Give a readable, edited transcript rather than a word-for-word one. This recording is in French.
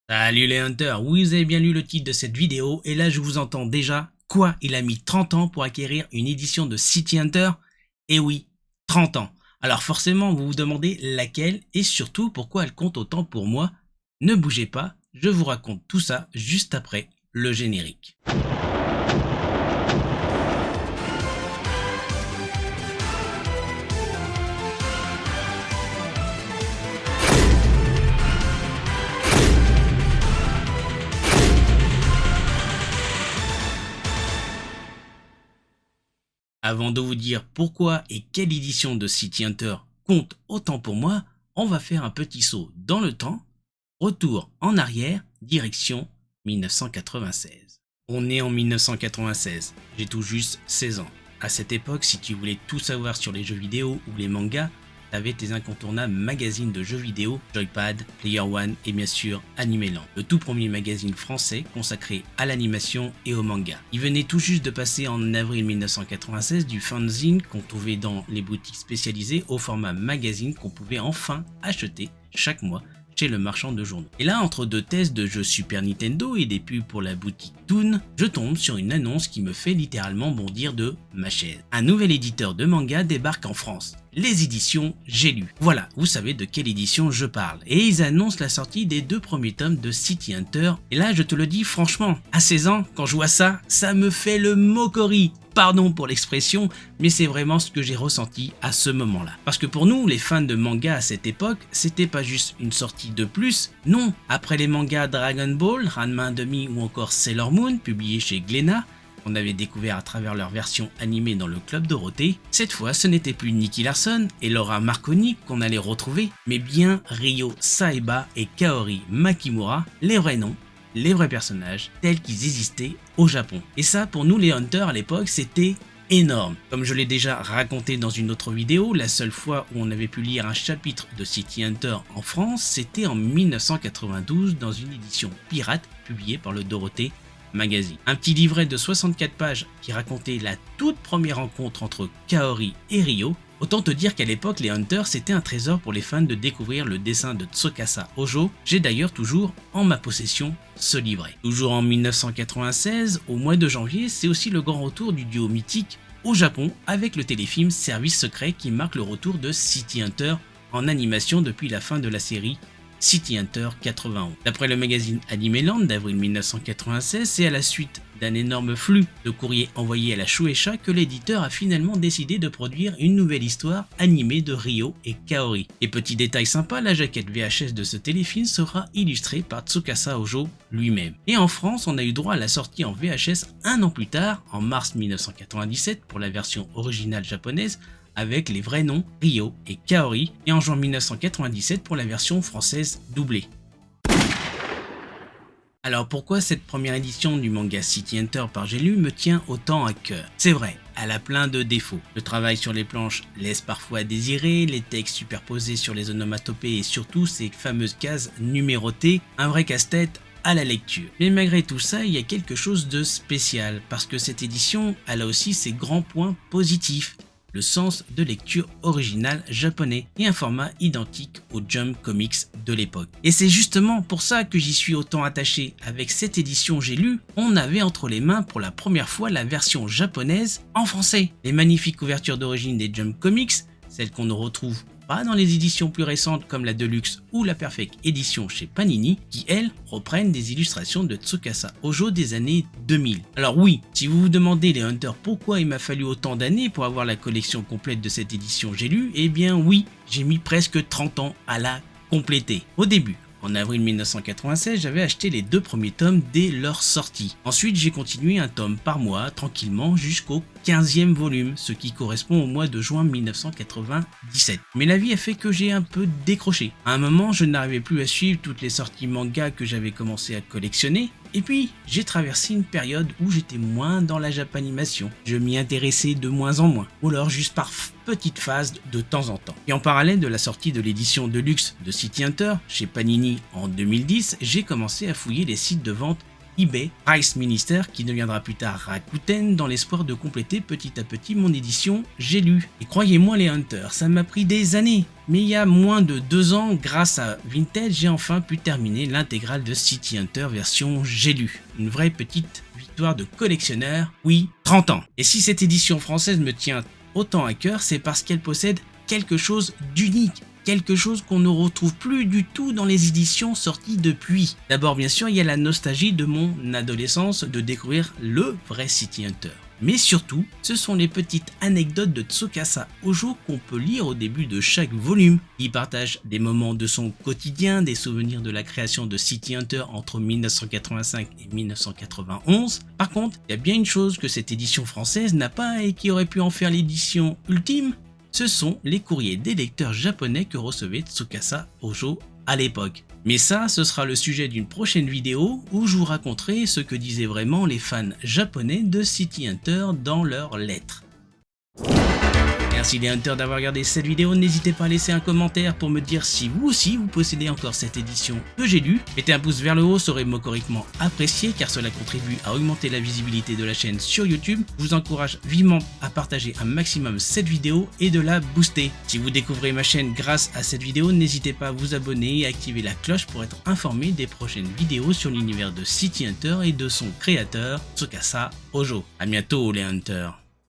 Salut les hunters, oui vous avez bien lu le titre de cette vidéo et là je vous entends déjà. Quoi, il a mis 30 ans pour acquérir une édition de City Hunter? Eh oui, 30 ans. Alors forcément vous vous demandez laquelle et surtout pourquoi elle compte autant pour moi. Ne bougez pas, je vous raconte tout ça juste après le générique. Avant de vous dire pourquoi et quelle édition de City Hunter compte autant pour moi, on va faire un petit saut dans le temps, retour en arrière, direction 1996. On est en 1996, j'ai tout juste 16 ans. À cette époque, si tu voulais tout savoir sur les jeux vidéo ou les mangas, t'avais tes incontournables magazines de jeux vidéo, Joypad, Player One et bien sûr Animeland, le tout premier magazine français consacré à l'animation et au manga. Il venait tout juste de passer en avril 1996 du fanzine qu'on trouvait dans les boutiques spécialisées au format magazine qu'on pouvait enfin acheter chaque mois chez le marchand de journaux. Et là, entre deux tests de jeux Super Nintendo et des pubs pour la boutique Toon, je tombe sur une annonce qui me fait littéralement bondir de ma chaise. Un nouvel éditeur de manga débarque en France. Les éditions J'ai lu. Voilà, vous savez de quelle édition je parle. Et ils annoncent la sortie des 2 premiers tomes de City Hunter. Et là, je te le dis franchement, à 16 ans, quand je vois ça, ça me fait le mocori. Pardon pour l'expression, mais c'est vraiment ce que j'ai ressenti à ce moment-là. Parce que pour nous, les fans de manga à cette époque, c'était pas juste une sortie de plus, non. Après les mangas Dragon Ball, Ranma 1/2 ou encore Sailor Moon, publiés chez Glénat, qu'on avait découvert à travers leur version animée dans le Club Dorothée, cette fois ce n'était plus Nicky Larson et Laura Marconi qu'on allait retrouver, mais bien Ryo Saeba et Kaori Makimura, les vrais noms, les vrais personnages tels qu'ils existaient au Japon. Et ça, pour nous les Hunters à l'époque, c'était énorme. Comme je l'ai déjà raconté dans une autre vidéo, la seule fois où on avait pu lire un chapitre de City Hunter en France, c'était en 1992 dans une édition pirate publiée par le Dorothée Magazine. Un petit livret de 64 pages qui racontait la toute première rencontre entre Kaori et Ryo. Autant te dire qu'à l'époque, les Hunters, c'était un trésor pour les fans de découvrir le dessin de Tsukasa Hojo. J'ai d'ailleurs toujours en ma possession ce livret. Toujours en 1996, au mois de janvier, c'est aussi le grand retour du duo mythique au Japon avec le téléfilm Service Secret qui marque le retour de City Hunter en animation depuis la fin de la série City Hunter 91. D'après le magazine Animeland d'avril 1996, c'est à la suite d'un énorme flux de courriers envoyés à la Shueisha que l'éditeur a finalement décidé de produire une nouvelle histoire animée de Ryo et Kaori. Et petit détail sympa, la jaquette VHS de ce téléfilm sera illustrée par Tsukasa Hojo lui-même. Et en France, on a eu droit à la sortie en VHS un an plus tard, en mars 1997 pour la version originale japonaise, avec les vrais noms Ryo et Kaori, et en juin 1997 pour la version française doublée. Alors pourquoi cette première édition du manga City Hunter par J'ai lu me tient autant à cœur? C'est vrai, elle a plein de défauts. Le travail sur les planches laisse parfois à désirer, les textes superposés sur les onomatopées et surtout ces fameuses cases numérotées, un vrai casse-tête à la lecture. Mais malgré tout ça, il y a quelque chose de spécial, parce que cette édition, elle a aussi ses grands points positifs. Le sens de lecture original japonais et un format identique au Jump Comics de l'époque. Et c'est justement pour ça que j'y suis autant attaché. Avec cette édition J'ai lu, on avait entre les mains pour la première fois la version japonaise en français. Les magnifiques couvertures d'origine des Jump Comics, celles qu'on ne retrouve pas dans les éditions plus récentes comme la Deluxe ou la Perfect Edition chez Panini, qui elles reprennent des illustrations de Tsukasa Hojo des années 2000. Alors oui, si vous vous demandez les Hunters pourquoi il m'a fallu autant d'années pour avoir la collection complète de cette édition J'ai lu, eh bien oui, j'ai mis presque 30 ans à la compléter. Au début, en avril 1996, j'avais acheté les 2 premiers tomes dès leur sortie. Ensuite, j'ai continué un tome par mois, tranquillement, jusqu'au 15e volume, ce qui correspond au mois de juin 1997. Mais la vie a fait que j'ai un peu décroché. À un moment, je n'arrivais plus à suivre toutes les sorties manga que j'avais commencé à collectionner. Et puis, j'ai traversé une période où j'étais moins dans la japanimation. Je m'y intéressais de moins en moins, ou alors juste par petites phases de temps en temps. Et en parallèle de la sortie de l'édition de luxe de City Hunter chez Panini en 2010, j'ai commencé à fouiller les sites de vente eBay, Price Minister, qui deviendra plus tard Rakuten, dans l'espoir de compléter petit à petit mon édition J'ai lu. Et croyez-moi les Hunters, ça m'a pris des années mais il y a moins de 2 ans, grâce à Vinted, j'ai enfin pu terminer l'intégrale de City Hunter version J'ai lu. Une vraie petite victoire de collectionneur, oui, 30 ans. Et si cette édition française me tient autant à cœur, c'est parce qu'elle possède quelque chose d'unique. Quelque chose qu'on ne retrouve plus du tout dans les éditions sorties depuis. D'abord, bien sûr, il y a la nostalgie de mon adolescence de découvrir le vrai City Hunter. Mais surtout, ce sont les petites anecdotes de Tsukasa Ojo qu'on peut lire au début de chaque volume. Il partage des moments de son quotidien, des souvenirs de la création de City Hunter entre 1985 et 1991. Par contre, il y a bien une chose que cette édition française n'a pas et qui aurait pu en faire l'édition ultime. Ce sont les courriers des lecteurs japonais que recevait Tsukasa Ojo à l'époque. Mais ça, ce sera le sujet d'une prochaine vidéo où je vous raconterai ce que disaient vraiment les fans japonais de City Hunter dans leurs lettres. Merci les Hunters d'avoir regardé cette vidéo, n'hésitez pas à laisser un commentaire pour me dire si vous aussi vous possédez encore cette édition que j'ai lue. Mettez un pouce vers le haut, serait mocoriquement apprécié car cela contribue à augmenter la visibilité de la chaîne sur YouTube. Je vous encourage vivement à partager un maximum cette vidéo et de la booster. Si vous découvrez ma chaîne grâce à cette vidéo, n'hésitez pas à vous abonner et à activer la cloche pour être informé des prochaines vidéos sur l'univers de City Hunter et de son créateur Tsukasa Ojo. A bientôt les Hunters.